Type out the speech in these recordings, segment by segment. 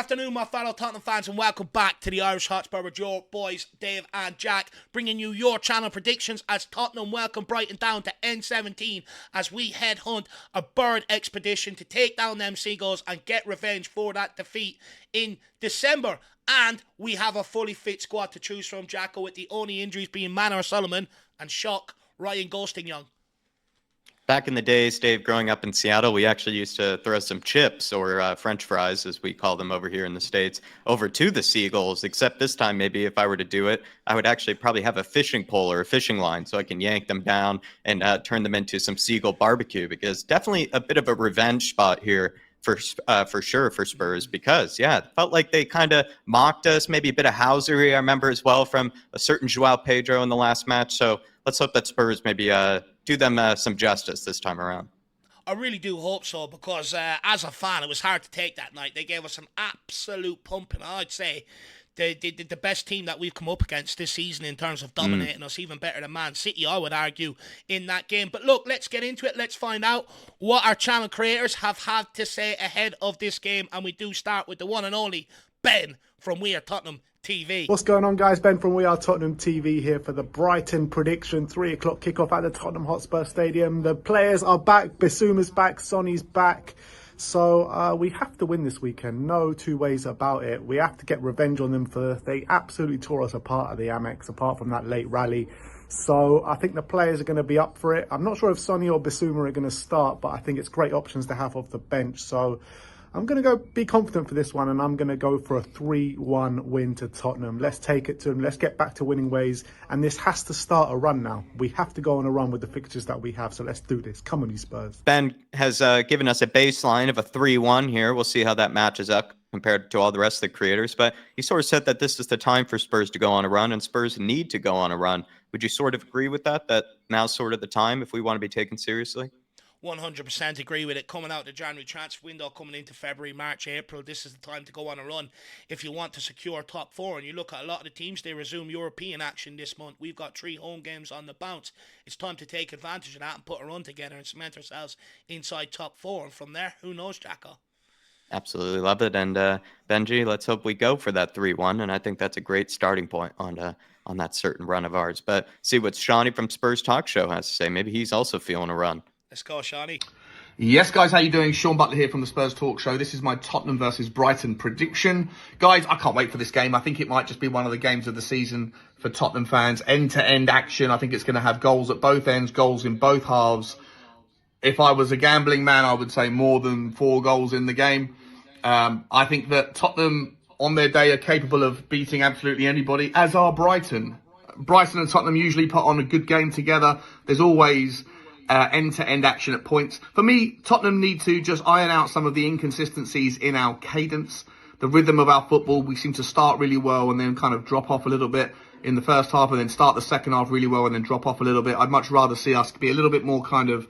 afternoon, my fellow Tottenham fans, and welcome back to the Irish Hotspur with your boys, Dave and Jack, bringing you your channel predictions as Tottenham welcome Brighton down to N17 as we headhunt a bird expedition to take down them Seagulls and get revenge for that defeat in December. And we have a fully fit squad to choose from, Jacko, with the only injuries being Manor Solomon and shock, Ryan Ghosting Young. Back in the days, Dave, growing up in Seattle, we actually used to throw some chips or French fries, as we call them over here in the States, over to the Seagulls, except this time, maybe if I were to do it, I would actually probably have a fishing pole or a fishing line so I can yank them down and turn them into some Seagull barbecue, because definitely a bit of a revenge spot here for sure for Spurs, because, yeah, it felt like they kind of mocked us, maybe a bit of housery, I remember as well, from a certain Joao Pedro in the last match. So let's hope that Spurs maybe do them some justice this time around. I really do hope so, because as a fan, it was hard to take that night. They gave us an absolute pumping. I'd say the best team that we've come up against this season in terms of dominating us, even better than Man City, I would argue, in that game. But look, let's get into it. Let's find out what our channel creators have had to say ahead of this game. And we do start with the one and only Ben from We Are Tottenham TV. What's going on, guys? Ben from We Are Tottenham TV here for the Brighton prediction. 3 o'clock kickoff at the Tottenham Hotspur Stadium. The players are back. Bissouma's back. Sonny's back. So we have to win this weekend. No two ways about it. We have to get revenge on them for they absolutely tore us apart at the Amex, apart from that late rally. So I think the players are going to be up for it. I'm not sure if Sonny or Bissouma are going to start, but I think it's great options to have off the bench. So I'm going to go be confident for this one, and I'm going to go for a 3-1 win to Tottenham. Let's take it to them. Let's get back to winning ways. And this has to start a run now. We have to go on a run with the fixtures that we have. So let's do this. Come on, you Spurs. Ben has given us a baseline of a 3-1 here. We'll see how that matches up compared to all the rest of the creators. But he sort of said that this is the time for Spurs to go on a run, and Spurs need to go on a run. Would you sort of agree with that now's sort of the time if we want to be taken seriously? 100% agree with it. Coming out the January transfer window, coming into February, March, April, this is the time to go on a run if you want to secure top 4. And you look at a lot of the teams, they resume European action this month. We've got 3 home games on the bounce. It's time to take advantage of that and put a run together and cement ourselves inside top 4. And from there, who knows, Jacko? Absolutely love it. And Benji, let's hope we go for that 3-1. And I think that's a great starting point on that certain run of ours. But see what Shaie from Spurs Talk Show has to say. Maybe he's also feeling a run. Let's go, Shaie. Yes, guys, how you doing? Sean Butler here from the Spurs Talk Show. This is my Tottenham versus Brighton prediction. Guys, I can't wait for this game. I think it might just be one of the games of the season for Tottenham fans. End-to-end action. I think it's going to have goals at both ends, goals in both halves. If I was a gambling man, I would say more than 4 goals in the game. I think that Tottenham, on their day, are capable of beating absolutely anybody, as are Brighton. Brighton and Tottenham usually put on a good game together. There's always end-to-end action at points. For me, Tottenham need to just iron out some of the inconsistencies in our cadence, the rhythm of our football. We seem to start really well and then kind of drop off a little bit in the first half, and then start the second half really well and then drop off a little bit. I'd much rather see us be a little bit more kind of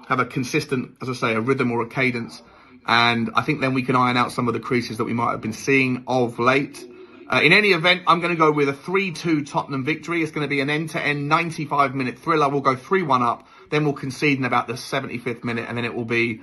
have a consistent, as I say, a rhythm or a cadence. And I think then we can iron out some of the creases that we might have been seeing of late. In any event, I'm going to go with a 3-2 Tottenham victory. It's going to be an end-to-end 95-minute thriller. We'll go 3-1 up. Then we'll concede in about the 75th minute, and then it will be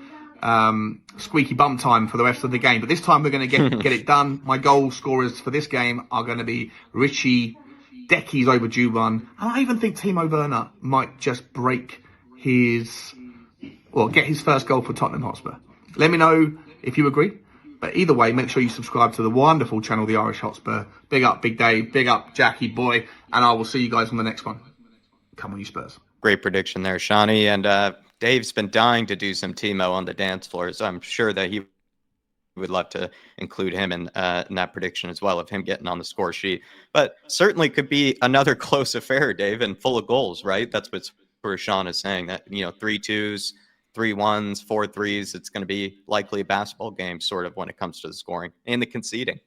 squeaky bum time for the rest of the game. But this time we're going to get it done. My goal scorers for this game are going to be Richie, Decky's overdue one, and I even think Timo Werner might just break get his first goal for Tottenham Hotspur. Let me know if you agree. But either way, make sure you subscribe to the wonderful channel, the Irish Hotspur. Big up, Big Dave. Big up, Jackie boy. And I will see you guys on the next one. Come on, you Spurs. Great prediction there, Shaie. And Dave's been dying to do some Timo on the dance floor, so I'm sure that he would love to include him in that prediction as well, of him getting on the score sheet. But certainly could be another close affair, Dave, and full of goals, right? That's where Sean is saying that, 3-2s, 3-1s, 4-3s, it's going to be likely a basketball game sort of when it comes to the scoring and the conceding.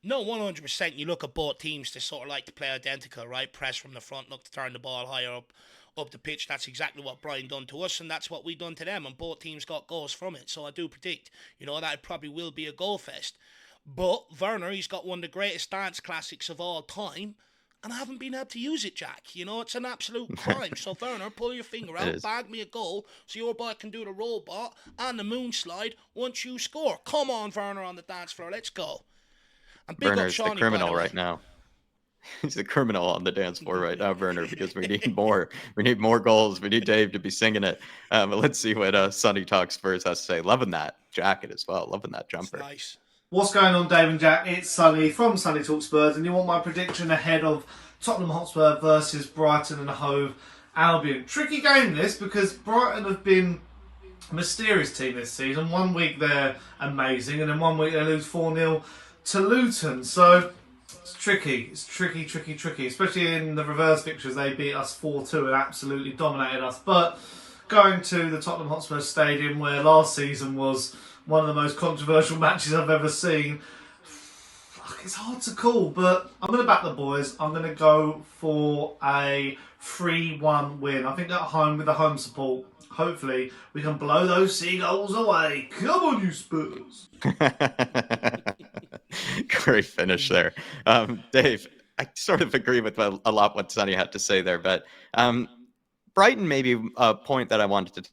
No, 100%. You look at both teams, they sort of like to play identical, right? Press from the front, look to turn the ball higher up the pitch. That's exactly what Brian done to us, and that's what we done to them, and both teams got goals from it. So I do predict, that probably will be a goal fest. But Werner, he's got one of the greatest dance classics of all time, and I haven't been able to use it, Jack. You know, it's an absolute crime. So, Werner, pull your finger It out, is. bag me a goal so your boy can do the robot and the moon slide once you score. Come on, Werner, on the dance floor. Let's go. And big up Werner's the Shawnee, by the criminal way. right now. He's the criminal on the dance floor right now, Werner, because we need more. We need more goals. We need Dave to be singing it. But let's see what Sonny Talk Spurs has to say. Loving that jacket as well. Loving that It's jumper. nice. What's going on, Dave and Jack? It's Sonny from Sonny Talk Spurs, and you want my prediction ahead of Tottenham Hotspur versus Brighton and Hove Albion. Tricky game this, because Brighton have been a mysterious team this season. 1 week they're amazing, and then 1 week they lose 4-0 to Luton. So it's tricky. It's tricky. Especially in the reverse fixtures, they beat us 4-2 and absolutely dominated us. But going to the Tottenham Hotspur Stadium, where last season was one of the most controversial matches I've ever seen, it's hard to call, but I'm going to back the boys. I'm going to go for a 3-1 win. I think at home, with the home support, hopefully we can blow those seagulls away. Come on, you Spurs. Great finish there. Dave, I sort of agree with a lot what Sonny had to say there, but Brighton, maybe a point that I wanted to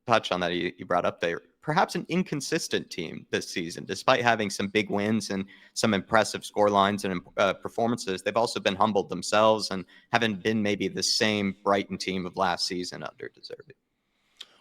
touch on that you brought up there. Perhaps an inconsistent team this season, despite having some big wins and some impressive score lines and performances. They've also been humbled themselves and haven't been maybe the same Brighton team of last season under De Zerbi.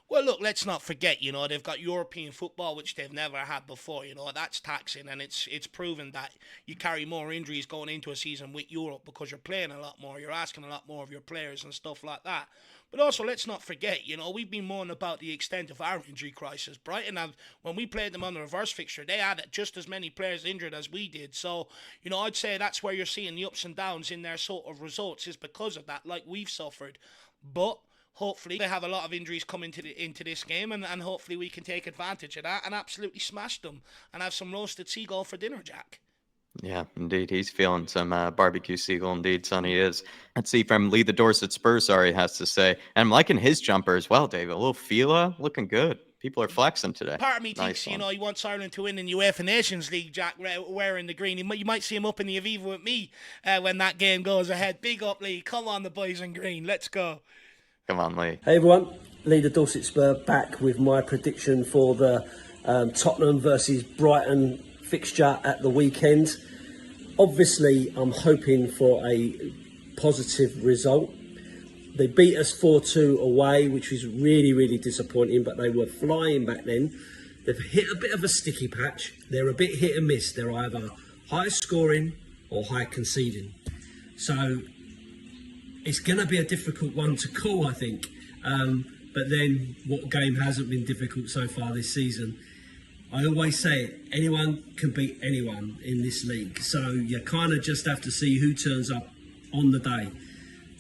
Well, look, let's not forget, they've got European football, which they've never had before. That's taxing, and it's proven that you carry more injuries going into a season with Europe because you're playing a lot more, you're asking a lot more of your players and stuff like that. But also, let's not forget, we've been moaning about the extent of our injury crisis. Brighton when we played them on the reverse fixture, they had just as many players injured as we did. So, I'd say that's where you're seeing the ups and downs in their sort of results, is because of that, like we've suffered. But hopefully they have a lot of injuries coming into this game, and hopefully we can take advantage of that and absolutely smash them and have some roasted seagull for dinner, Jack. Yeah, indeed. He's feeling some barbecue seagull. Indeed, Sonny is. Let's see from Lee the Dorset Spurs, has to say. And I'm liking his jumper as well, Dave. A little Fila, looking good. People are flexing today. Part of me thinks, he wants Ireland to win in the UEFA Nations League, Jack, wearing the green. You might see him up in the Aviva with me when that game goes ahead. Big up, Lee. Come on, the boys in green. Let's go. Come on, Lee. Hey everyone, Lee the Dorset Spur back with my prediction for the Tottenham versus Brighton fixture at the weekend. Obviously, I'm hoping for a positive result. They beat us 4-2 away, which was really, really disappointing, but they were flying back then. They've hit a bit of a sticky patch. They're a bit hit and miss. They're either high scoring or high conceding. So it's going to be a difficult one to call, I think. But then, what game hasn't been difficult so far this season? I always say it, anyone can beat anyone in this league. So you kind of just have to see who turns up on the day.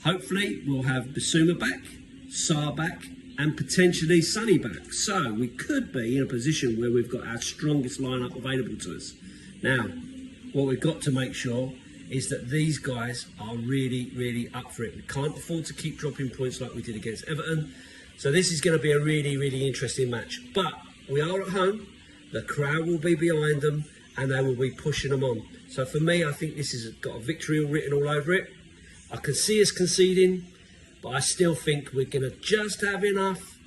Hopefully, we'll have Bissouma back, Sarr back, and potentially Sonny back. So we could be in a position where we've got our strongest lineup available to us. Now, what we've got to make sure is that these guys are really, really up for it. We can't afford to keep dropping points like we did against Everton. So this is going to be a really, really interesting match. But we are at home. The crowd will be behind them and they will be pushing them on. So for me, I think this has got a victory written all over it. I can see us conceding, but I still think we're going to just have enough.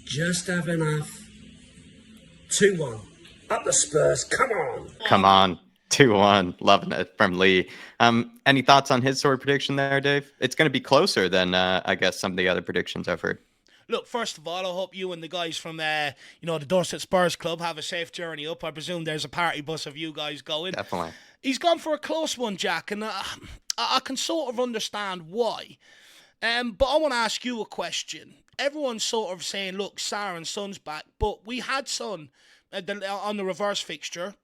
2-1. Up the Spurs, come on. Come on. 2-1. Loving it from Lee. Any thoughts on his sort of prediction there, Dave? It's going to be closer than, I guess, some of the other predictions I've heard. Look, first of all, I hope you and the guys from the Dorset Spurs Club have a safe journey up. I presume there's a party bus of you guys going. Definitely. He's gone for a close one, Jack, and I can sort of understand why. But I want to ask you a question. Everyone's sort of saying, look, Sarr and Son's back, but we had Son on the reverse fixture.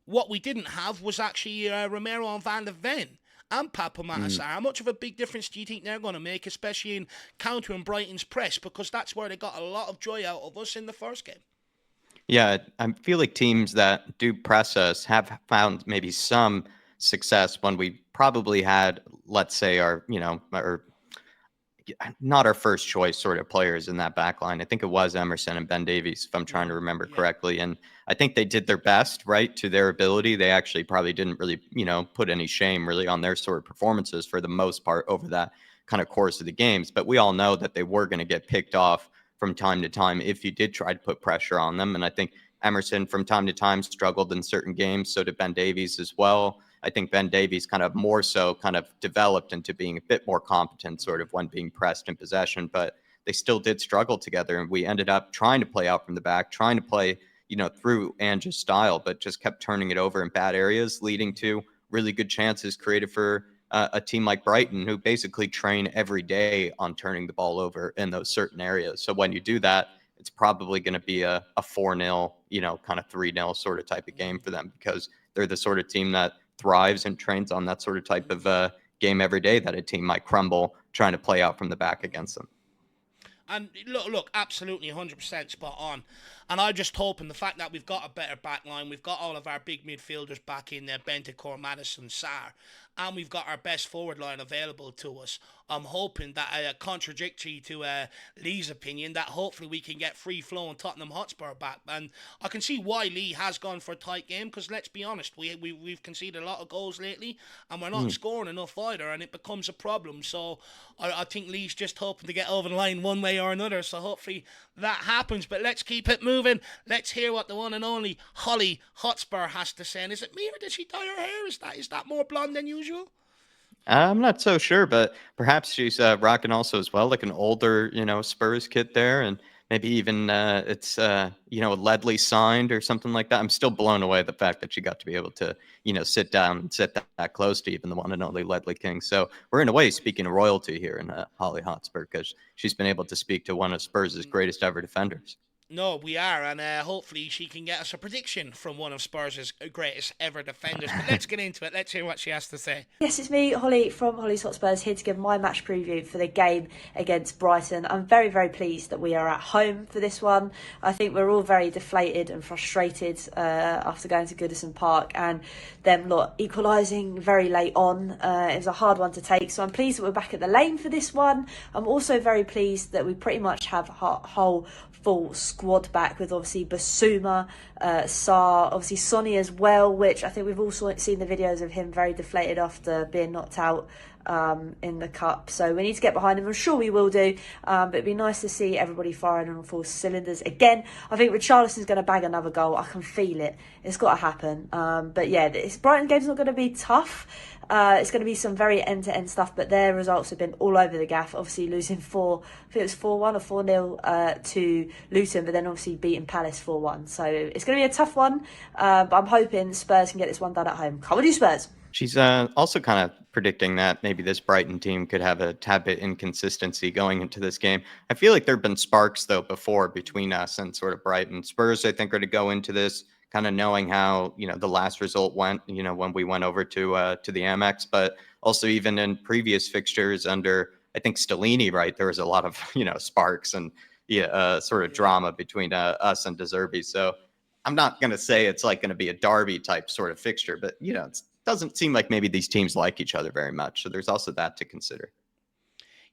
What we didn't have was actually Romero and Van de Ven and Papa Matasar. How much of a big difference do you think they're going to make, especially in countering Brighton's press? Because that's where they got a lot of joy out of us in the first game. Yeah, I feel like teams that do press us have found maybe some success when we probably had, let's say, our not our first choice sort of players in that back line. I think it was Emerson and Ben Davies, if I'm trying to remember correctly. And I think they did their best, right, to their ability. They actually probably didn't really, put any shame really on their sort of performances for the most part over that kind of course of the games. But we all know that they were going to get picked off from time to time if you did try to put pressure on them. And I think Emerson from time to time struggled in certain games. So did Ben Davies as well. I think Ben Davies kind of more so kind of developed into being a bit more competent sort of when being pressed in possession, but they still did struggle together. And we ended up trying to play out from the back, trying to play, through Ange's style, but just kept turning it over in bad areas, leading to really good chances created for a team like Brighton, who basically train every day on turning the ball over in those certain areas. So when you do that, it's probably going to be a 4-0, kind of 3-0 sort of type of game for them, because they're the sort of team that thrives and trains on that sort of type of game every day that a team might crumble trying to play out from the back against them. And look, absolutely 100% spot on. And I'm just hoping the fact that we've got a better back line, we've got all of our big midfielders back in there, Bentancur, Maddison, Sarr, and we've got our best forward line available to us. I'm hoping that, contradictory to Lee's opinion, that hopefully we can get free-flowing Tottenham Hotspur back. And I can see why Lee has gone for a tight game, because let's be honest, we've conceded a lot of goals lately, and we're not scoring enough either, and it becomes a problem. So I think Lee's just hoping to get over the line one way or another, so hopefully that happens. But let's keep it moving. Let's hear what the one and only Holly Hotspur has to say. And is it me, or did she dye her hair? Is that more blonde than usual? I'm not so sure, but perhaps she's rocking also as well, like an older, Spurs kit there, and maybe even it's Ledley signed or something like that. I'm still blown away the fact that she got to be able to, sit down and sit that close to even the one and only Ledley King. So we're in a way speaking of royalty here in Holly Hotspur, because she's been able to speak to one of Spurs' greatest ever defenders. No, we are, and hopefully she can get us a prediction from one of Spurs' greatest ever defenders. But let's get into it. Let's hear what she has to say. Yes, it's me, Holly from Holly's Hotspurs, here to give my match preview for the game against Brighton. I'm very, very pleased that we are at home for this one. I think we're all very deflated and frustrated after going to Goodison Park and them lot equalising very late on. It was a hard one to take, so I'm pleased that we're back at the lane for this one. I'm also very pleased that we pretty much have a whole full squad back, with obviously Basuma, Sarr, obviously Sonny as well, which I think we've also seen the videos of him very deflated after being knocked out in the cup. So we need to get behind him. I'm sure we will do, but it'd be nice to see everybody firing on full cylinders again. I think Richarlison's going to bag another goal. I can feel it. It's got to happen. But yeah, this Brighton game's not going to be tough. It's going to be some very end-to-end stuff, but their results have been all over the gaff. Obviously losing I think it was 4-1 or 4-0 to Luton, but then obviously beating Palace 4-1. So it's going to be a tough one, but I'm hoping Spurs can get this one done at home. Come on, you Spurs! She's also kind of predicting that maybe this Brighton team could have a tad bit inconsistency going into this game. I feel like there have been sparks, though, before between us and sort of Brighton. Spurs, I think, are to go into this kind of knowing how, the last result went, when we went over to the Amex, but also even in previous fixtures under, I think, Stellini, right, there was a lot of, sparks and sort of drama between us and De Zerbi. So I'm not going to say it's like going to be a derby type sort of fixture, but, it doesn't seem like maybe these teams like each other very much. So there's also that to consider.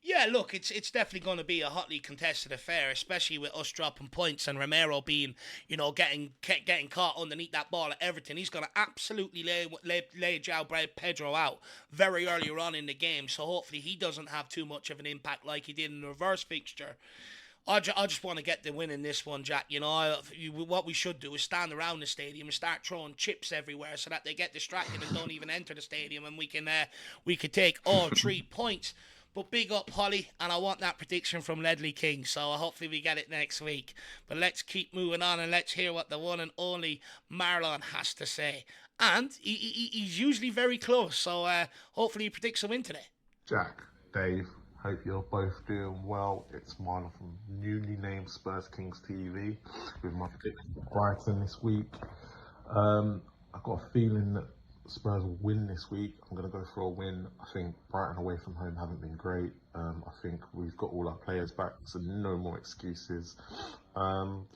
Yeah, look, it's definitely going to be a hotly contested affair, especially with us dropping points and Romero being, getting caught underneath that ball at Everton. He's going to absolutely lay João Pedro out very early on in the game, so hopefully he doesn't have too much of an impact like he did in the reverse fixture. I just want to get the win in this one, Jack. What we should do is stand around the stadium and start throwing chips everywhere so that they get distracted and don't even enter the stadium, and we can take all 3 points. But big up, Holly, and I want that prediction from Ledley King, so hopefully we get it next week. But let's keep moving on, and let's hear what the one and only Marlon has to say. And he's usually very close, so hopefully he predicts a win today. Jack, Dave, hope you're both doing well. It's Marlon from newly named Spurs Kings TV with my prediction for Brighton this week. I've got a feeling that Spurs will win this week. I'm going to go for a win. I think Brighton away from home haven't been great. I think we've got all our players back, so no more excuses. And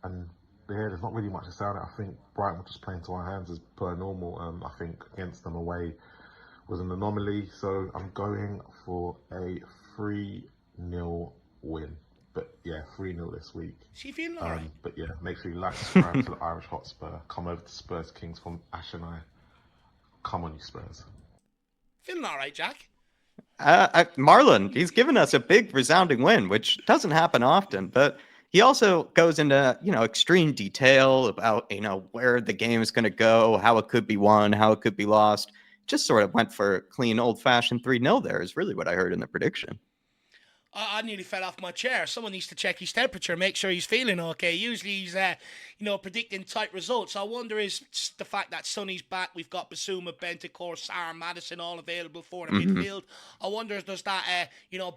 yeah, there's not really much to say on it. I think Brighton will just play into our hands as per normal. I think against them away was an anomaly, so I'm going for a 3-0 nil win. But yeah, 3-0 this week. Is he feeling all right? But yeah, make sure you like, subscribe to the Irish Hotspur. Come over to Spurs Kings from Ash and I. Come on, you Spurs. Feeling all right, Jack? Marlon, he's given us a big resounding win, which doesn't happen often, but he also goes into, extreme detail about, where the game is going to go, how it could be won, how it could be lost. Just sort of went for a clean, old-fashioned 3-0 there is really what I heard in the prediction. I nearly fell off my chair. Someone needs to check his temperature, make sure he's feeling okay. Usually he's, predicting tight results. I wonder is the fact that Sonny's back. We've got Basuma, Bentancur, Sarr, Madison all available for the midfield. I wonder does that,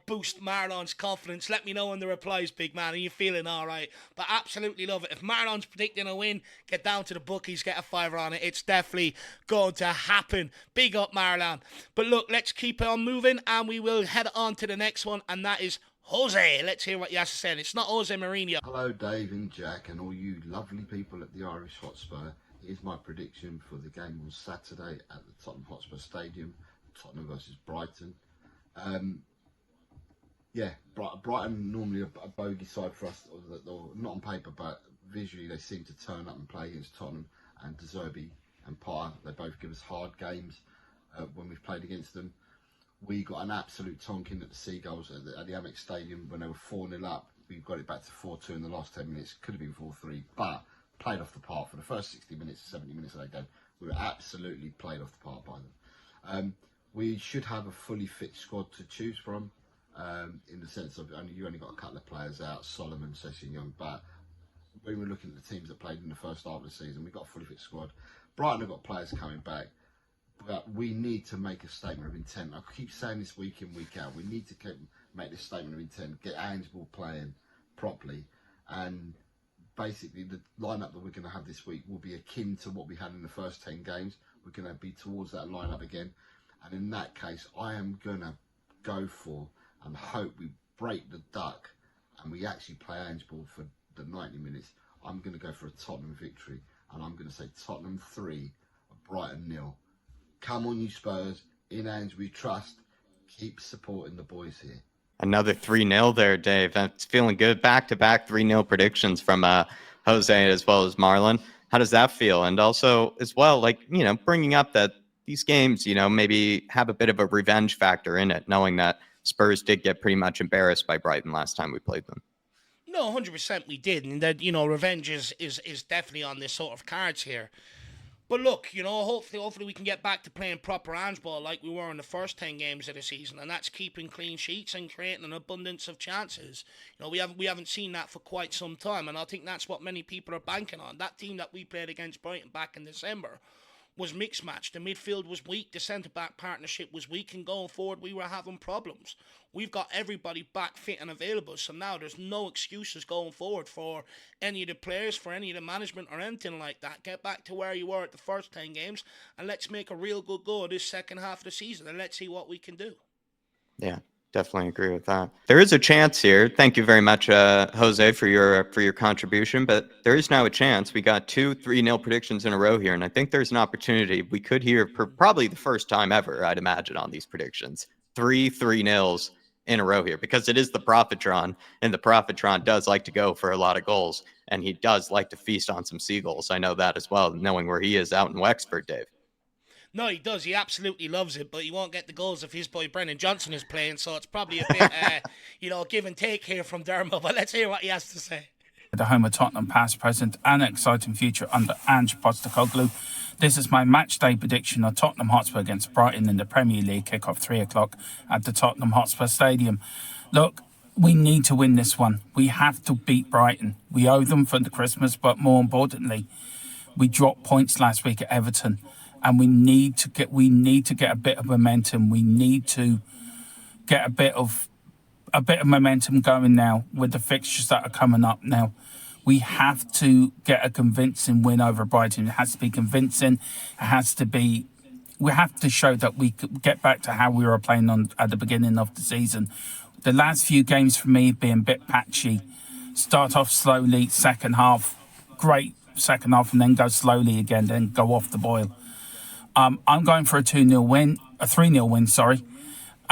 boost Marlon's confidence? Let me know in the replies, big man. Are you feeling all right? But absolutely love it. If Marlon's predicting a win, get down to the bookies, get a fiver on it. It's definitely going to happen. Big up, Marlon. But look, let's keep on moving and we will head on to the next one, and that is Jose. Let's hear what he has to say. It's not Jose Mourinho. Hello Dave and Jack and all you lovely people at the Irish Hotspur. Here's my prediction for the game on Saturday at the Tottenham Hotspur Stadium, Tottenham versus Brighton. Brighton normally a bogey side for us, or not on paper, but visually they seem to turn up and play against Tottenham, and De Zerbi and Potter, they both give us hard games when we've played against them. We got an absolute tonking at the Seagulls at the Amex Stadium when they were 4-0 up. We got it back to 4-2 in the last 10 minutes. Could have been 4-3, but played off the park for the first 60 minutes, 70 minutes of that game. We were absolutely played off the park by them. We should have a fully fit squad to choose from, in the sense of you only got a couple of players out, Solomon, Session Young, but when we're looking at the teams that played in the first half of the season, we've got a fully fit squad. Brighton have got players coming back. But we need to make a statement of intent. I keep saying this week in, week out. We need to make this statement of intent, get Angeball playing properly. And basically, the lineup that we're going to have this week will be akin to what we had in the first 10 games. We're going to be towards that lineup again. And in that case, I am going to go for and hope we break the duck and we actually play Angeball for the 90 minutes. I'm going to go for a Tottenham victory. And I'm going to say Tottenham 3, Brighton 0. Come on, you Spurs. In Ange we trust. Keep supporting the boys here. Another 3-0 there, Dave. That's feeling good. Back-to-back 3-0 predictions from Jose as well as Marlon. How does that feel? And also, as well, bringing up that these games, maybe have a bit of a revenge factor in it, knowing that Spurs did get pretty much embarrassed by Brighton last time we played them. No, 100% we did. And that, revenge is definitely on this sort of cards here. But look, hopefully we can get back to playing proper handball like we were in the first 10 games of the season, and that's keeping clean sheets and creating an abundance of chances. We haven't seen that for quite some time, and I think that's what many people are banking on. That team that we played against Brighton back in December was mixed match. The midfield was weak, the centre-back partnership was weak, and going forward we were having problems. We've got everybody back fit and available, so now there's no excuses going forward for any of the players, for any of the management or anything like that. Get back to where you were at the first 10 games, and let's make a real good go of this second half of the season, and let's see what we can do. Yeah, definitely agree with that. There is a chance here. Thank you very much, Jose, for your contribution. But there is now a chance. We got 2 3-0 predictions in a row here, and I think there's an opportunity. We could hear for probably the first time ever, I'd imagine, on these predictions. 3-0s in a row here, because it is the Profitron, and the Profitron does like to go for a lot of goals, and he does like to feast on some seagulls. I know that as well, knowing where he is out in Wexford, Dave. No, he does. He absolutely loves it, but he won't get the goals if his boy Brennan Johnson is playing, so it's probably a bit, give and take here from Dermot, but let's hear what he has to say. The home of Tottenham past, present and exciting future under Ange Postecoglou. This is my match day prediction of Tottenham Hotspur against Brighton in the Premier League kick-off 3 o'clock at the Tottenham Hotspur Stadium. Look, we need to win this one. We have to beat Brighton. We owe them for the Christmas, but more importantly, we dropped points last week at Everton, and we need to get a bit of momentum. We need to get a bit of momentum going now with the fixtures that are coming up now. We have to get a convincing win over Brighton. It has to be convincing. We have to show that we could get back to how we were playing at the beginning of the season. The last few games for me have been a bit patchy. Start off slowly, second half, great second half, and then go slowly again, then go off the boil. I'm going for a 3-0 win, sorry.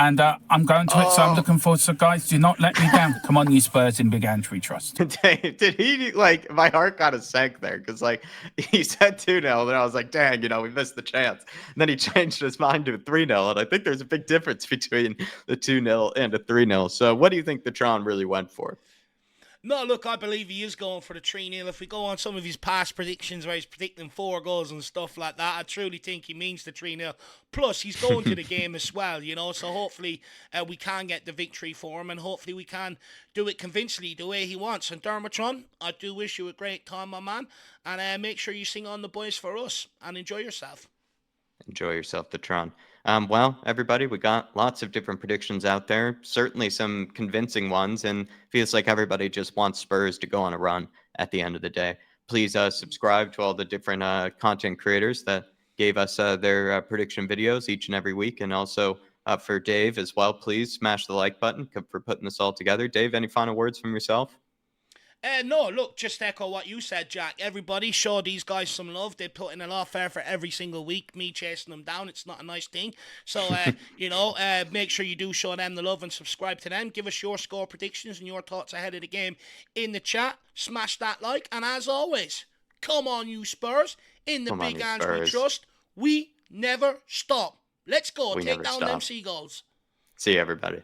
And I'm going to it, so I'm looking forward to it, guys. Do not let me down. Come on, you Spurs in Big Ange, we trust. Dave, did he, like, my heart kind of sank there because, like, he said 2-0, and I was like, dang, we missed the chance. And then he changed his mind to a 3-0, and I think there's a big difference between the 2-0 and a 3-0. So what do you think the Tron really went for? No, look, I believe he is going for the 3-0. If we go on some of his past predictions where he's predicting 4 goals and stuff like that, I truly think he means the 3-0. Plus, he's going to the game as well, so hopefully we can get the victory for him, and hopefully we can do it convincingly the way he wants. And Dermot, I do wish you a great time, my man, and make sure you sing on the boys for us, and enjoy yourself. Enjoy yourself, the Tron. Well, everybody, we got lots of different predictions out there, certainly some convincing ones, and feels like everybody just wants Spurs to go on a run at the end of the day. Please subscribe to all the different content creators that gave us their prediction videos each and every week, and also for Dave as well, please smash the like button for putting this all together. Dave, any final words from yourself? No, look, just echo what you said, Jack. Everybody show these guys some love. They put in a lot of effort every single week. Me chasing them down, it's not a nice thing. So, make sure you do show them the love and subscribe to them. Give us your score predictions and your thoughts ahead of the game in the chat. Smash that like. And as always, come on, you Spurs. In the Big Ange we trust. We never stop. Let's go. Take down them Seagulls. See you, everybody.